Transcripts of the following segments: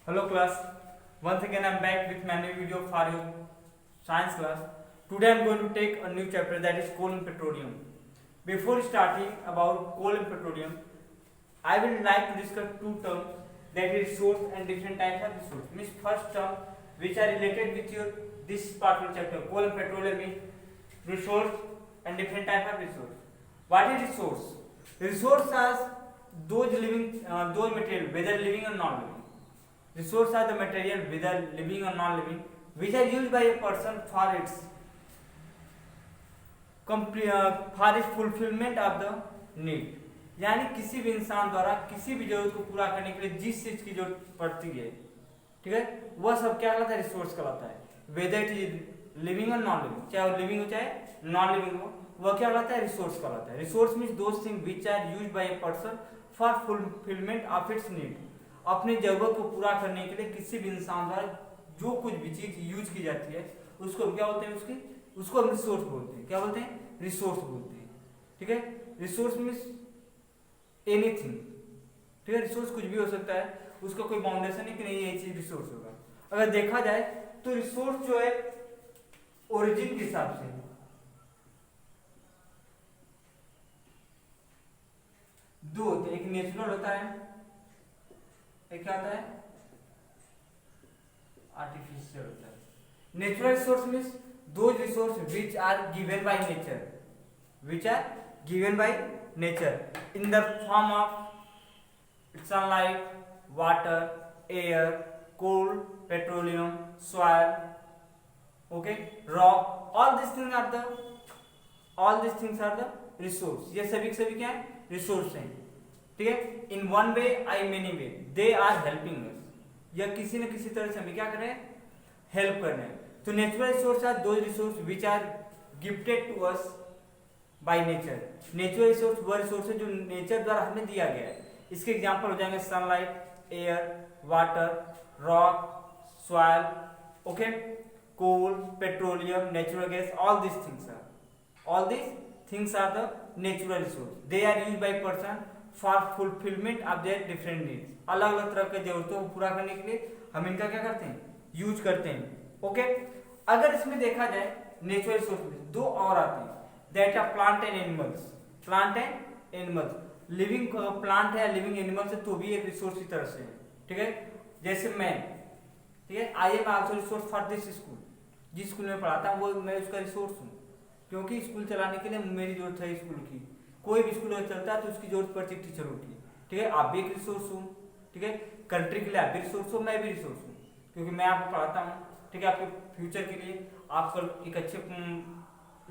Hello class, once again I am back with my new video for your science class. Today I am going to take a new chapter, that is coal and petroleum. Before starting about coal and petroleum, I will like to discuss two terms, that is resource and different types of resource. Means first term which are related with your this particular chapter, coal and petroleum means resource and different type of resource. What is resource? Resource are those those material, whether living or non-living. Resources are the material, whether living or non-living, which are used by a person for its fulfillment of the need. यानी किसी भी इंसान द्वारा किसी भी जरूरत को पूरा करने के लिए जिस चीज की जरूरत पड़ती है, ठीक है, वह सब क्या कहलाता है? रिसोर्स कहलाता है. वेदर इट इज लिविंग और नॉन लिविंग, चाहे वो लिविंग हो चाहे नॉन लिविंग हो, वह क्या कहलाता है? रिसोर्स कहलाता है. Resource means those thing which are used by a person for fulfilment of its need. अपनी जरूरत को पूरा करने के लिए किसी भी इंसान द्वारा जो कुछ भी चीज यूज की जाती है उसको क्या बोलते हैं? उसको हम रिसोर्स बोलते हैं. क्या बोलते हैं? रिसोर्स बोलते हैं. ठीक है. Resource means anything. ठीक है. रिसोर्स कुछ भी हो सकता है, उसका कोई बाउंडेशन है कि नहीं ये चीज रिसोर्स होगा. अगर देखा जाए तो रिसोर्स जो है ओरिजिन के हिसाब से दो होते हैं. एक नेचुरल होता है, एक क्या होता है? आर्टिफिशियल होता है. Natural resource means those resource which are given by nature, which are given by nature in the form of sunlight, water, air, coal, petroleum, soil, okay, rock. All this things are the resource. ये सभी क्या है? Resource हैं. ठीक है. In one way I many way they are helping us. या किसी न किसी तरह से हमें क्या कर रहे हैं? हेल्प कर रहे हैं. तो natural resource are those resource which are gifted to us by nature. Natural resource वह रिसोर्स है जो नेचर द्वारा हमें दिया गया है. इसके एग्जांपल हो जाएंगे sunlight, air, water, rock, soil, okay, coal, petroleum, natural gas. All this things are the natural resource. They are used by person for fulfilment of their different needs. अलग अलग तरह के जरूरतों को पूरा करने के लिए हम इनका क्या करते हैं? यूज करते हैं. ओके. अगर इसमें देखा जाए नेचुरल रिसोर्स में दो और आते हैं, that are plant and animals. Plant and animals, living plant है, लिविंग एनिमल्स है, तो भी एक रिसोर्स की तरह से है. ठीक है. जैसे मैं, ठीक है, I am also resource for this school. जिस स्कूल में पढ़ाता हूँ वो मैं उसका रिसोर्स हूँ, क्योंकि स्कूल चलाने के लिए मेरी जरूरत है स्कूल की. कोई भी स्कूल अगर चलता है तो उसकी जरूरत पड़ती है टीचरों की. ठीक है. आप भी एक रिसोर्स हो. ठीक है. कंट्री के लिए आप भी रिसोर्स हो, मैं भी रिसोर्स हूँ, क्योंकि मैं आपको पढ़ाता हूँ. ठीक है. आपके फ्यूचर के लिए आप कल एक अच्छे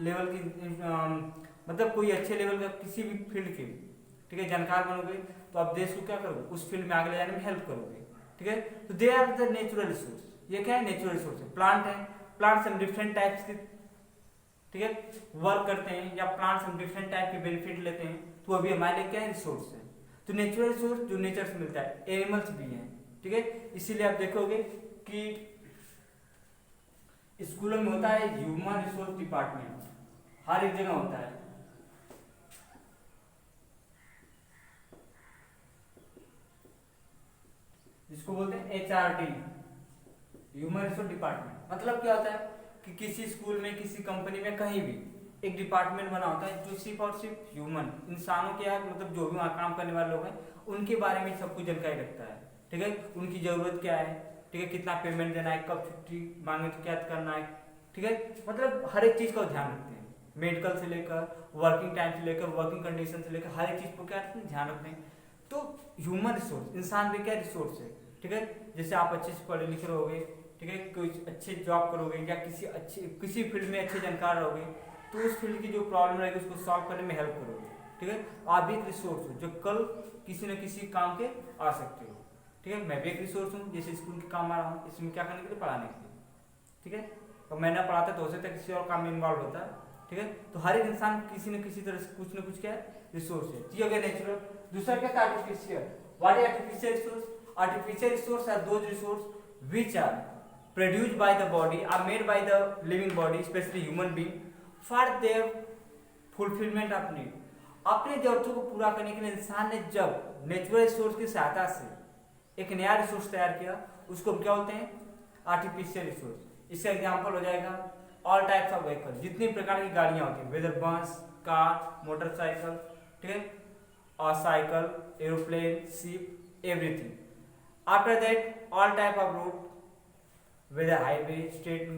लेवल की मतलब कोई अच्छे लेवल का किसी भी फील्ड के, ठीक है, जानकार बनोगे तो आप देश को क्या करोगे? उस फील्ड में आगे ले जाने में हेल्प करोगे. ठीक है. तो they are the natural resource. ये क्या है? नेचुरल रिसोर्स है. प्लांट है, प्लांट्स हम डिफरेंट टाइप्स के, ठीक है, वर्क करते हैं, या प्लांट्स हम डिफरेंट टाइप के बेनिफिट लेते हैं, तो अभी हमारे लिए क्या है? रिसोर्स है. तो नेचुरल रिसोर्स जो नेचर से मिलता है. एनिमल्स भी हैं. ठीक है. इसीलिए आप देखोगे कि स्कूलों में होता है ह्यूमन रिसोर्स डिपार्टमेंट, हर एक जगह होता है. जिसको बोलते हैं HRD, ह्यूमन रिसोर्स डिपार्टमेंट. मतलब क्या होता है कि किसी स्कूल में, किसी कंपनी में, कहीं भी एक डिपार्टमेंट बना होता है जो सिर्फ और सिर्फ ह्यूमन इंसानों के, मतलब जो भी वहाँ काम करने वाले लोग हैं उनके बारे में सब कुछ जानकारी रखता है. ठीक है. उनकी जरूरत क्या है, ठीक है, कितना पेमेंट देना है, कब छुट्टी मांगे तो क्या करना है. ठीक है. मतलब हर एक चीज का ध्यान रखते हैं, मेडिकल से लेकर वर्किंग टाइम से लेकर वर्किंग कंडीशन से लेकर हर एक चीज को क्या ध्यान रखते हैं. तो ह्यूमन रिसोर्स, इंसान भी क्या रिसोर्स है. ठीक है. जैसे आप अच्छे से पढ़े लिखे रहोगे, ठीक है, कोई अच्छे जॉब करोगे, या किसी फील्ड में अच्छे जानकार रहोगे, तो उस फील्ड की जो प्रॉब्लम रहेगी उसको सॉल्व करने में हेल्प करोगे. ठीक है. आप भी एक रिसोर्स हो जो कल किसी न किसी काम के आ सकते हो. ठीक है. मैं भी एक रिसोर्स हूँ, जैसे स्कूल के काम आ रहा हूँ, इसमें क्या करने के लिए? पढ़ाने के लिए. ठीक है. और मैं ना पढ़ाता तो हो सकता है किसी और काम में इन्वॉल्व होता है. ठीक है. तो हर एक इंसान किसी न किसी तरह से कुछ न कुछ क्या है? रिसोर्स है. ये हो गया नेचुरल. दूसरा क्या था? Artificial. What is artificial resource? Artificial resource are those resource which are produced by the body, are made by the living body, especially human being, for their fulfillment of need. अपने जरूरतों को पूरा करने के लिए इंसान ने जब नेचुरल रिसोर्स की सहायता से एक नया रिसोर्स तैयार किया, उसको हम क्या बोलते हैं, आर्टिफिशियल रिसोर्स। इसका एग्जांपल हो जाएगा ऑल टाइप्स ऑफ व्हीकल, जितनी प्रकार की गाड़ियां होती है, वेदर बस, कार, मोटरसाइकिल, ठीक है, और cycle, aeroplane, ship, everything. After that all type of road, whether highway, state,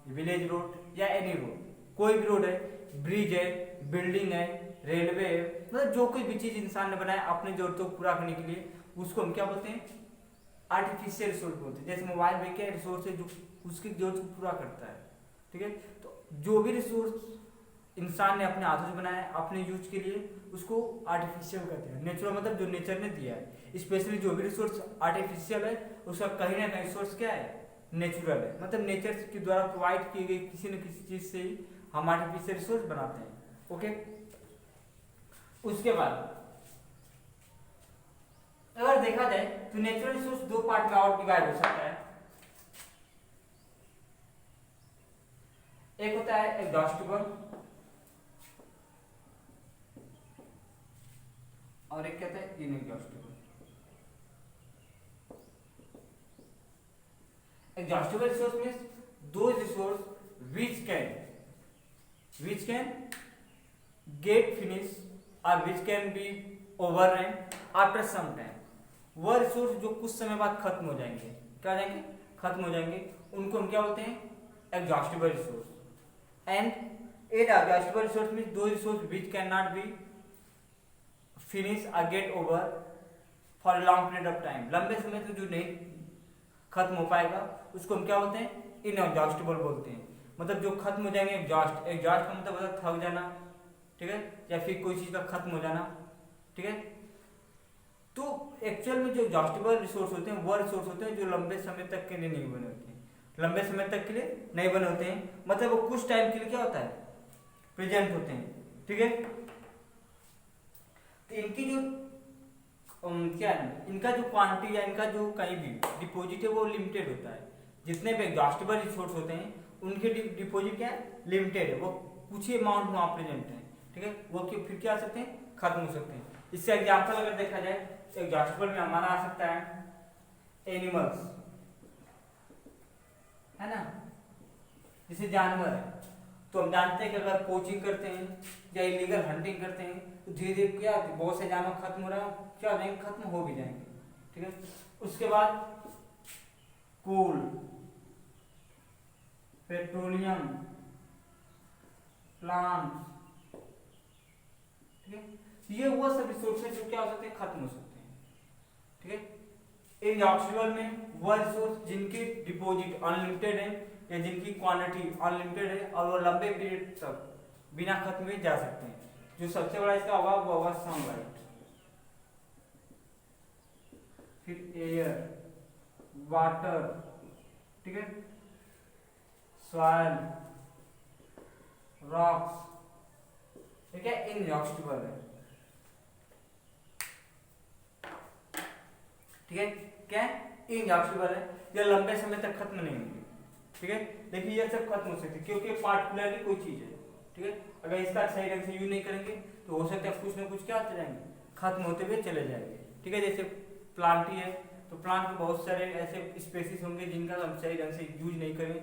village road या एनी रोड, कोई भी रोड है, ब्रिज है, बिल्डिंग है, रेलवे है, मतलब जो कोई भी चीज इंसान ने बनाया अपनी जरूरतों को पूरा करने के लिए, उसको हम क्या बोलते हैं, आर्टिफिशियल रिसोर्स बोलते हैं। जैसे मोबाइल में क्या रिसोर्स है जो उसकी जरूरत को पूरा करता है, ठीक है। तो जो भी रिसोर्स इंसान ने अपने हाथों से बनाया अपने यूज के लिए, उसको आर्टिफिशियल कहते हैं। नेचुरल मतलब जो नेचर ने दिया है। स्पेशली जो भी रिसोर्स आर्टिफिशियल है उसका कहीं ना कहीं सोर्स क्या है, नेचुरल है, मतलब नेचर के द्वारा प्रोवाइड की गई किसी न किसी चीज से ही हम आर्टिफिशियल रिसोर्स बनाते हैं। ओके, उसके बाद अगर देखा जाए तो नेचुरल रिसोर्स दो पार्ट में और डिवाइड हो सकता है। एक होता है एग्जॉस्टिबल और एक कहता है inexhaustible. Exhaustible resource means those resource which can get finished or which can be overrun after some time। वह रिसोर्स जो कुछ समय बाद खत्म हो जाएंगे, क्या हो जाएंगे, खत्म हो जाएंगे, उनको हम क्या बोलते हैं, exhaustible resource. And inexhaustible resource means दो resource which cannot be finish or get over for a long period of time। लंबे समय तक जो नहीं खत्म हो पाएगा उसको हम क्या बोलते हैं, इनएग्जॉस्टिबल बोलते हैं। मतलब जो खत्म हो जाएंगे, एग्जॉस्ट, एग्जॉस्ट का मतलब होता है थक जाना, ठीक है, या फिर कोई चीज का खत्म हो जाना, ठीक है। तो एक्चुअल में जो एग्जॉस्टिबल रिसोर्स होते हैं वो रिसोर्स होते हैं जो लंबे समय तक के लिए नहीं बने होते हैं, लंबे समय तक के लिए नहीं बने होते हैं, मतलब वो कुछ टाइम के लिए क्या होता है, प्रेजेंट होते हैं, ठीक है। तो इनकी जो क्या है, इनका जो क्वांटिटी या इनका जो कहीं भी डिपॉजिट है वो लिमिटेड होता है। जितने भी एग्जॉस्टिबल रिसोर्स होते हैं उनके डिपॉजिट क्या है, लिमिटेड है, वो कुछ ही अमाउंट में प्रेजेंट है, ठीक है, वो फिर क्या आ सकते हैं, खत्म हो सकते हैं। इससे एग्जांपल अगर देखा जाए तो एग्जॉस्टिबल में हमारा आ सकता है एनिमल्स, है ना, जैसे जानवर है। तो हम जानते हैं कि अगर पोचिंग करते हैं या इलीगल हंटिंग करते हैं तो धीरे धीरे क्या बहुत से जानवर खत्म हो रहे हैं, क्या हो जाएंगे, खत्म हो भी जाएंगे, ठीक है। उसके बाद कोल, पेट्रोलियम, प्लांट्स, ठीक है, ये वो सब रिसोर्सेज जो क्या हो सकते हैं, खत्म हो सकते हैं, ठीक है। इनएग्जॉस्टिबल में वह रिसोर्स जिनकी डिपॉजिट अनलिमिटेड है या जिनकी क्वांटिटी अनलिमिटेड है और वो लंबे पीरियड तक बिना खत्म हुए जा सकते हैं। जो सबसे बड़ा इसका होगा वो होगा सनलाइट, फिर एयर, वाटर, ठीक है, सॉइल, रॉक्स, ठीक है, इनएग्जॉस्टिबल है, ठीक है, क्या इनएग्जॉस्टिबल है, यह लंबे समय तक खत्म नहीं होंगे, ठीक है। देखिए ये सब खत्म हो सकती है क्योंकि पार्टिकुलरली कोई चीज है, ठीक है, अगर इसका सही ढंग से यूज नहीं करेंगे तो हो सकता है कुछ ना कुछ क्या होते जाएंगे, खत्म होते हुए चले जाएंगे, ठीक है। जैसे प्लांट ही है तो प्लांट के बहुत सारे ऐसे स्पेसीज होंगे जिनका हम सही ढंग से यूज नहीं करें,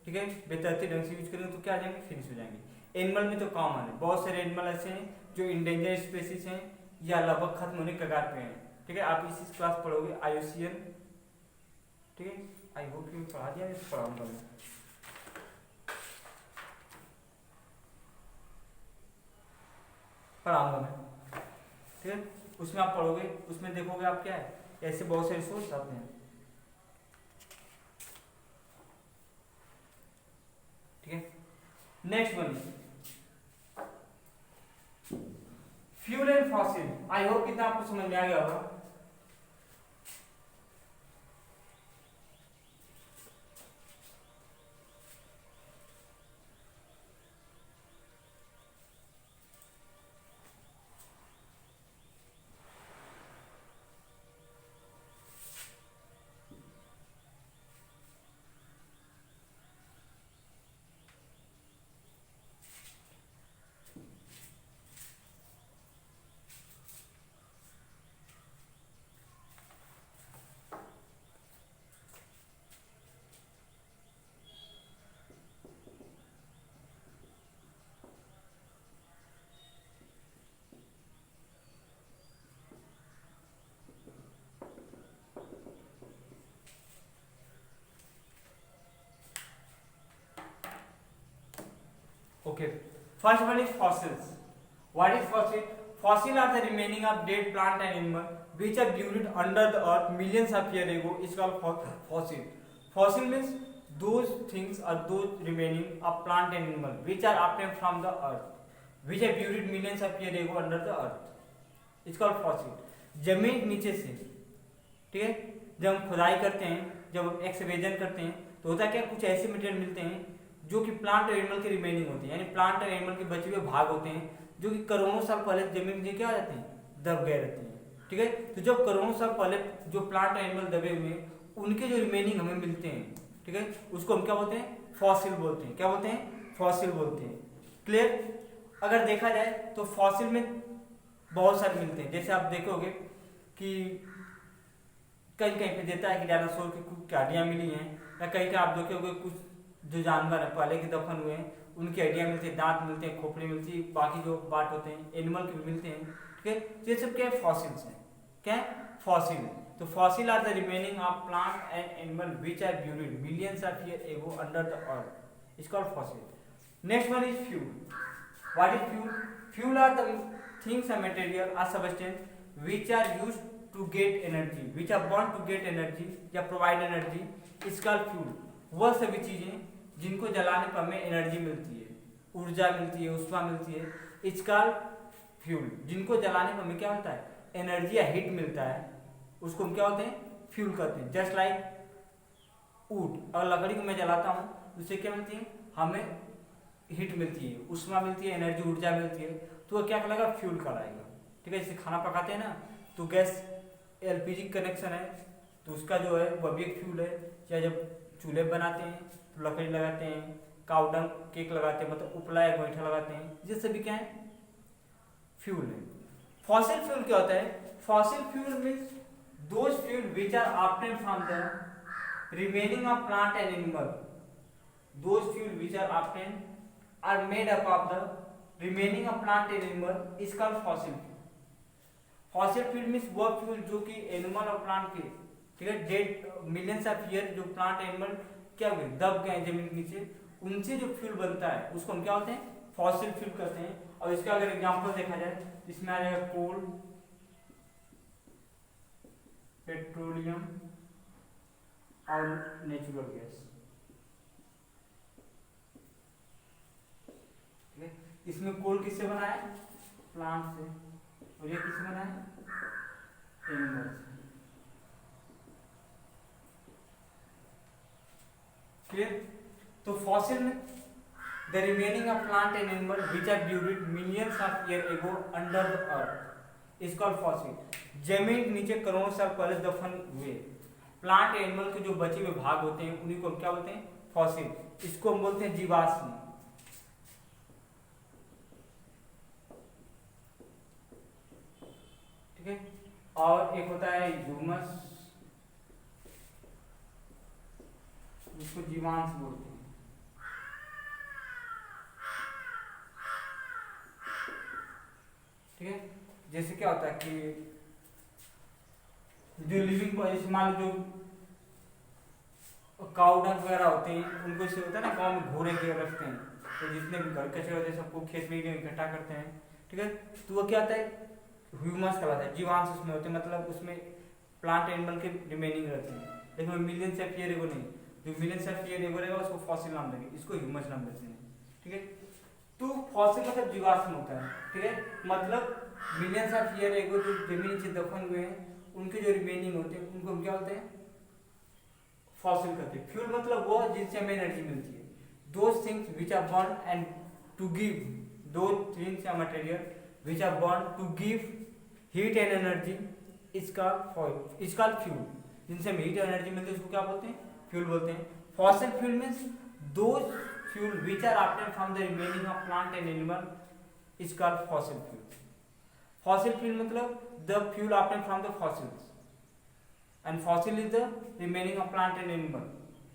ठीक है, बेतरतीब ढंग से यूज करेंगे तो क्या आ जाएंगे, फिनिश हो जाएंगे। एनिमल में तो कॉमन है, बहुत सारे एनिमल ऐसे हैं जो इंडेंजर स्पेसीज हैं या लगभग खत्म होने के कगार पे हैं, ठीक है। आप इसी क्लास पढ़ोगे आईयूसीएन, ठीक है, आई होप कि पढ़ा दिया, पढ़ाऊंगा मैं, पढ़ाऊंगा मैं, ठीक है। उसमें आप पढ़ोगे, उसमें देखोगे आप क्या है, ऐसे बहुत से रिसोर्स आते हैं, ठीक है। Next one fuel and fossil. I hope कितना आपको समझ में आ गया होगा। Okay. First one is fossils. What is fossil? Fossil are the remaining of dead plant and animal which are buried under the earth millions of years ago. Is called fossil. Fossil means those things or those remaining of plant and animal which are obtained from the earth, which are buried millions of years ago under the earth. It's called fossil. जमीन के नीचे से, ठीक है, जब हम खुदाई करते हैं, जब एक्सवेजन करते हैं, तो होता क्या, कुछ ऐसे मटेरियल मिलते हैं जो कि प्लांट और एनिमल के रिमेनिंग होते हैं, यानी प्लांट और एनिमल के बचे हुए भाग होते हैं जो कि करोड़ों साल पहले जमीन में क्या हो जाते हैं, दब गए रहते हैं, ठीक है। तो जब करोड़ों साल पहले जो प्लांट और एनिमल दबे हुए हैं उनके जो रिमेनिंग हमें मिलते हैं, ठीक है, उसको हम क्या बोलते हैं, फॉसिल बोलते हैं। क्या बोलते हैं, फॉसिल बोलते हैं। क्लियर। अगर देखा जाए तो फॉसिल में बहुत सारे मिलते हैं, जैसे आप देखोगे कि कहीं कहीं पे देता है कि डायनासोर की कुछ हड्डियां मिली हैं, या कहीं कहीं आप देखोगे कुछ जो जानवर है पहले के दफन हुए हैं उनकी हड्डियां मिलती है, दांत मिलते हैं, खोपड़ी मिलती है, बाकी जो पार्ट होते हैं एनिमल के भी मिलते हैं, ठीक है। तो ये सब क्या है, फॉसिल्स हैं। क्या है, फॉसिल है। तो fossil are the remaining of plant and animal which are buried millions of year ago under the earth, is called fossil. Next one is fuel. What is fuel? Fuel are the things and material are substance which are used to get energy, which are burn to get energy या provide energy, is called fuel. वह सभी चीजें जिनको जलाने पर हमें energy मिलती है, ऊर्जा मिलती है, ऊष्मा मिलती है, इज कॉल्ड फ्यूल। जिनको जलाने पर हमें क्या होता है, एनर्जी या हीट मिलता है, उसको हम क्या होते हैं, फ्यूल कहते हैं। जस्ट लाइक वुड, और लकड़ी को मैं जलाता हूँ उससे क्या मिलती है, हमें हीट मिलती है, ऊष्मा मिलती है, एनर्जी ऊर्जा मिलती है, तो वो क्या कहलाएगा, फ्यूल कहलाएगा, ठीक है। जैसे खाना पकाते हैं ना, तो गैस एलपीजी कनेक्शन है तो उसका जो है वह भी एक फ्यूल है। या जब चूल्हे बनाते हैं तो लकड़ी लगाते हैं, काउडंग केक लगाते हैं, मतलब उपला या गोईठा लगाते हैं, ये सभी क्या है, फ्यूल है। फॉसिल फ्यूल क्या होता है? Fossil fuel means those fuel which are obtained from the remaining of plant and animal, those fuel which are obtained are made up of the remaining of plant and animal is called fossil fuel. Fossil fuel means वह fuel जो कि animal और plant के, ठीक है, dead millions of year जो plant animal क्या हुए, दब गए जमीन के नीचे, उनसे जो फ्यूल बनता है उसको हम क्या होते हैं, फॉसिल फ्यूल कहते हैं। और इसका अगर एग्जांपल देखा जाए, इसमें आ जाएगा कोल, पेट्रोलियम और नेचुरल गैस, ठीक है। इसमें कोल किससे बना है, प्लांट से, और ये किससे बना है, एनिमल से। क्लियर। तो फॉसिल में the remaining of plant and animal which are buried millions of year ago under the earth is called fossil. जमीन के नीचे करोड़ों साल पहले दफन हुए प्लांट एनिमल के जो बचे हुए भाग होते हैं उन्हीं को हम क्या बोलते हैं, फॉसिल। इसको हम बोलते हैं जीवाश्म, ठीक है। और एक होता है ह्यूमस, उसको जीवांश बोलते हैं, ठीक है। जैसे क्या होता है कि जो लिविंग, जैसे मान लो जो काउ डंग वगैरह होते हैं उनको इससे होता है ना, गाँव में घोड़े के रखते हैं, तो जितने भी घर कचरे होते हैं सबको खेत में इकट्ठा करते हैं, ठीक है। तो वो क्या होता है, ह्यूमस कहलाता है, जीवांश उसमें होते हैं, मतलब उसमें प्लांट एनिमल के रिमेनिंग रहते हैं, लेकिन मिलियंस ऑफ ईयर एगो नहीं, जो मिलियंस ऑफ ईयर एगो रहेगा उसको फॉसिल नाम देंगे, इसको ह्यूमस नाम देते हैं, ठीक है। तो फॉसिल मतलब जीवाश्म होता है, ठीक है, मतलब मिलियंस ऑफ ईयर एगो जो जमीन से दफन हुए हैं उनके जो रिमेनिंग होते हैं उनको हम क्या बोलते हैं, फॉसिल कहते हैं। फ्यूल मतलब वो जिनसे हमें एनर्जी मिलती है, those things which are burn and to give, those things या material which are burn to give heat and energy is called fuel. जिनसे हमें हीट एनर्जी मिलती है उसको क्या बोलते हैं, फ्यूल बोलते हैं। Fossil fuel means those fuel which are obtained from the remaining of plant and animal is called fossil fuel. Fossil fuel मतलब the fuel obtained from the fossils, and fossil is the remaining of plant and animal,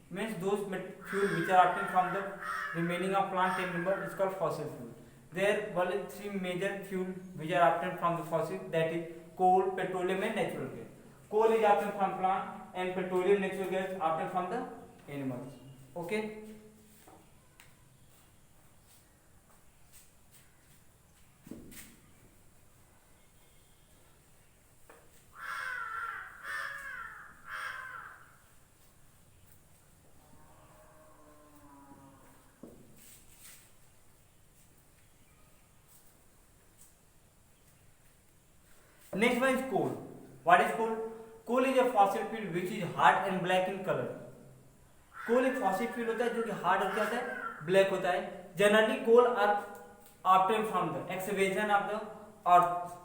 means those fuel which are obtained from the remaining of plant and animal is called fossil fuel. There are three major fuel which are obtained from the fossil, that is coal, petroleum and natural gas. Coal is obtained from plant and petroleum, natural gas obtained from the animals. Okay. Next one is coal. What is coal? Coal is a fossil fuel which is hard and black in colour. Coal एक fossil fuel होता है जो कि hard होता है, black होता है. Generally coal are obtain from the excavation of the earth.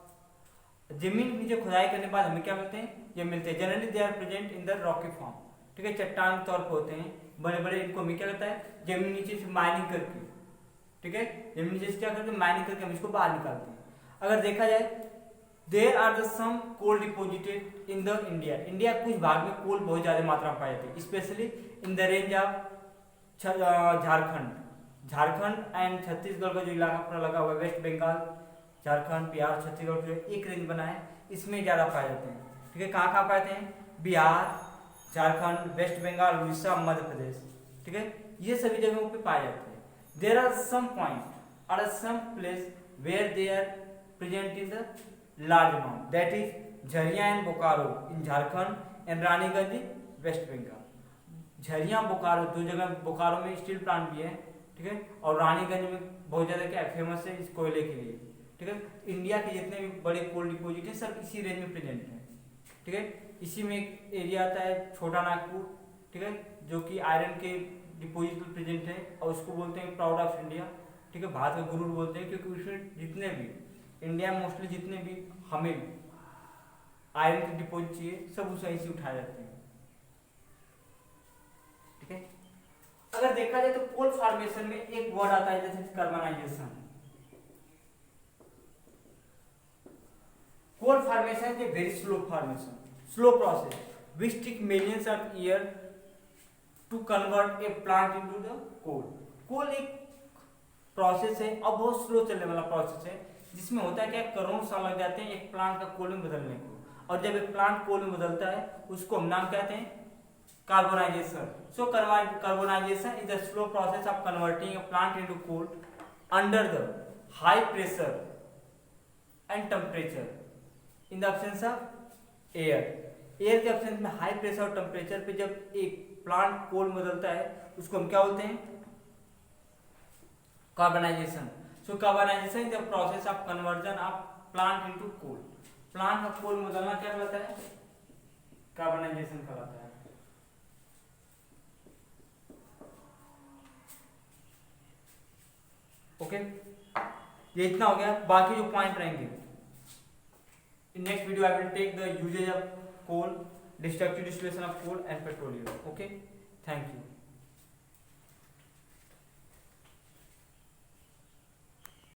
जमीन के नीचे खुदाई करने के बाद हमें क्या मिलते हैं? ये मिलते हैं. Generally they are present in the rocky form. ठीक है, चट्टान के तौर पर होते हैं बड़े बड़े. इनको हमें क्या लगता है? जमीन नीचे से माइनिंग करके, ठीक है, जमीन नीचे से क्या करते हैं? माइनिंग करके हम इसको बाहर निकालते हैं. अगर देखा जाए there are the some coal deposited in the India. India कुछ भाग में कोल बहुत ज्यादा मात्रा में पाए जाते हैं, specially in the range of Jharkhand and Chhattisgarh का जो इलाका पूरा लगा हुआ है, वेस्ट बंगाल, झारखंड, बिहार, छत्तीसगढ़ जो एक रेंज बना है, इसमें ज्यादा पाए जाते हैं. ठीक है, कहाँ कहाँ पाते हैं? बिहार, झारखंड, वेस्ट बंगाल, उड़ीसा, मध्य प्रदेश. ठीक है, ये सभी जगहों पे पाए जाते हैं. देयर आर सम पॉइंट और some place where they are present in the large amount, that is Jharia and Bokaro in Jharkhand and Raniganj West Bengal. Jharia Bokaro दो जगह, बोकारो में स्टील प्लांट भी है, ठीक है, और रानीगंज में बहुत ज्यादा क्या फेमस है इस कोयले के लिए. ठीक है, इंडिया के जितने भी बड़े कोल डिपोजिट है सब इसी रेंज में प्रेजेंट है. ठीक है, इसी में एक एरिया आता है छोटा नागपुर, ठीक है, जो कि आयरन के डिपोजिट में प्रेजेंट है और उसको बोलते हैं प्राउड ऑफ इंडिया. ठीक है, भारत का गुरूर बोलते हैं, क्योंकि उसमें जितने भी इंडिया में मोस्टली जितने भी हमें आयरन के डिपोजिट चाहिए सब उसे ऐसे उठाए जाते हैं. ठीक है, अगर देखा जाए तो कोल फॉर्मेशन में एक वर्ड आता है जैसे carbonisation. Coal formation is a very slow formation, slow process which take millions of years to convert a plant into the coal. कोल एक प्रोसेस है और बहुत स्लो चलने वाला प्रोसेस है, जिसमें होता है क्या, करोड़ों साल लग जाते हैं एक प्लांट का कोल में बदलने को. और जब एक प्लांट कोल में बदलता है उसको हम नाम कहते हैं carbonisation. So carbonisation is the slow process of converting a plant into coal under the high pressure and temperature in the absence of air. Air के एब्सेंस में हाई प्रेशर और टेम्परेचर पे जब एक प्लांट कोल बदलता है उसको हम क्या बोलते हैं? Carbonisation. So carbonisation is the process of conversion of plant into coal. Plant का कोल बदलना क्या कहलाता है? कार्बनाइजेशन कहलाता है. ओके, ये इतना हो गया. बाकी जो पॉइंट रहेंगे in next video I will take the usage of coal, destructive distillation of coal and petroleum. Okay, thank you.